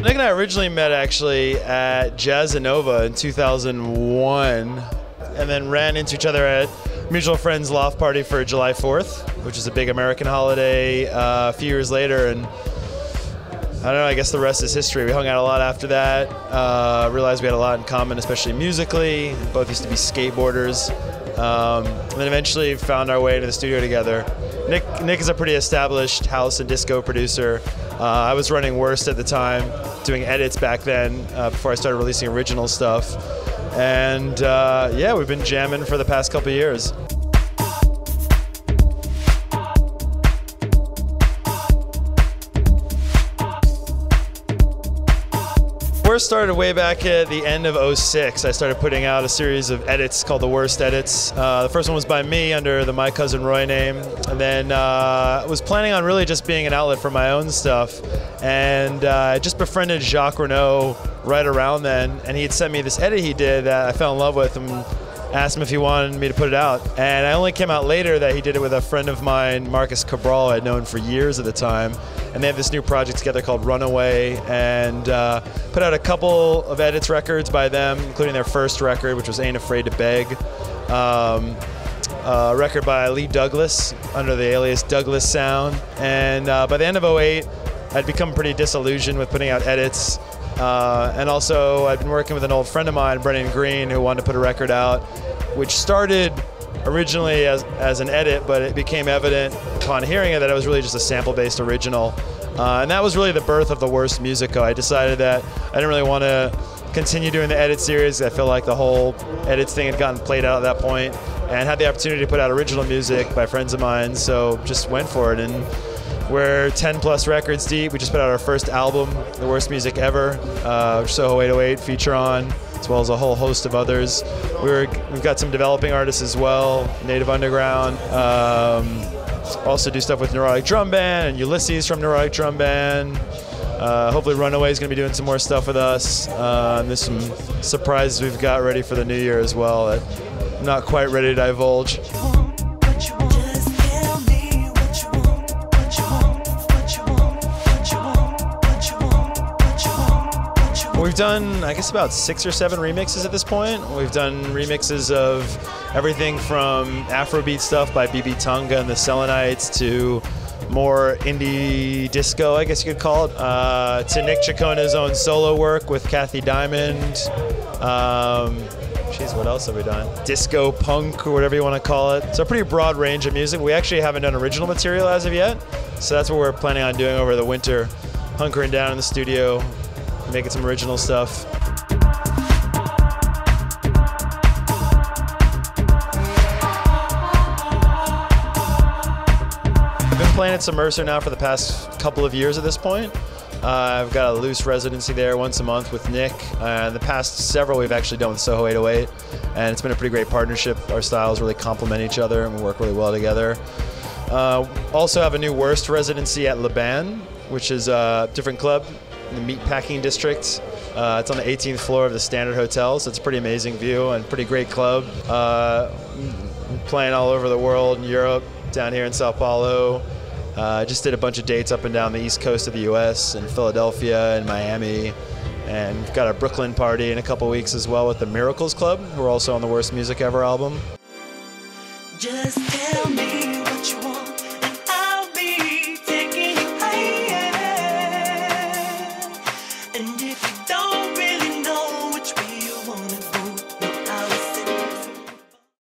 Nick and I originally met actually at Jazzanova in 2001, and then ran into each other at mutual friends' loft party for July 4th, which is a big American holiday, a few years later, and I don't know, I guess the rest is history. We hung out a lot after that, realized we had a lot in common, especially musically. Both used to be skateboarders, and then eventually found our way to the studio together. Nick is a pretty established house and disco producer. I was running Worst at the time, doing edits back then, before I started releasing original stuff. And yeah, we've been jamming for the past couple of years. Worst started way back at the end of '06. I started putting out a series of edits called the Worst Edits. The first one was by me under the My Cousin Roy name, and then I was planning on really just being an outlet for my own stuff. And I just befriended Jacques Renato right around then, and he had sent me this edit he did that I fell in love with, and asked him if he wanted me to put it out. And I only came out later that he did it with a friend of mine, Marcus Cabral, I'd known for years at the time. And they have this new project together called Runaway, and put out a couple of edits records by them, including their first record, which was Ain't Afraid to Beg. A record by Lee Douglas under the alias Douglas Sound. And by the end of '08, I'd become pretty disillusioned with putting out edits. And also, I'd been working with an old friend of mine, Brennan Green, who wanted to put a record out, which started originally as an edit, but it became evident upon hearing it that it was really just a sample-based original. And that was really the birth of the Worst Musico. I decided that I didn't really want to continue doing the edit series. I feel like the whole edits thing had gotten played out at that point, and had the opportunity to put out original music by friends of mine, so just went for it. And we're 10+ records deep. We just put out our first album, The Worst Music Ever, which Soho 808 feature on, as well as a whole host of others. We've got some developing artists as well, Native Underground. Also do stuff with Neurotic Drum Band and Ulysses from Neurotic Drum Band. Hopefully Runaway is going to be doing some more stuff with us. And there's some surprises we've got ready for the new year as well that I'm not quite ready to divulge. We've done, I guess, about 6 or 7 remixes at this point. We've done remixes of everything from Afrobeat stuff by BB Tonga and the Selenites to more indie disco, I guess you could call it, to Nick Cicconi's own solo work with Kathy Diamond. Geez, what else have we done? Disco punk, or whatever you want to call it. So a pretty broad range of music. We actually haven't done original material as of yet, so that's what we're planning on doing over the winter, hunkering down in the studio, making some original stuff. I've been playing at Mercer now for the past couple of years at this point. I've got a loose residency there once a month with Nick. The past several we've actually done with Soho 808, and it's been a pretty great partnership. Our styles really complement each other and we work really well together. Also have a new Worst residency at Le Ban, which is a different club in the Meatpacking District. It's on the 18th floor of the Standard Hotel, so it's a pretty amazing view and pretty great club. Playing all over the world, in Europe, down here in Sao Paulo. Just did a bunch of dates up and down the east coast of the US, in Philadelphia and Miami. And we've got a Brooklyn party in a couple weeks as well with the Miracles Club, who are also on the Worst Music Ever album. Just tell me what you want, and I'll be taking you higher. And if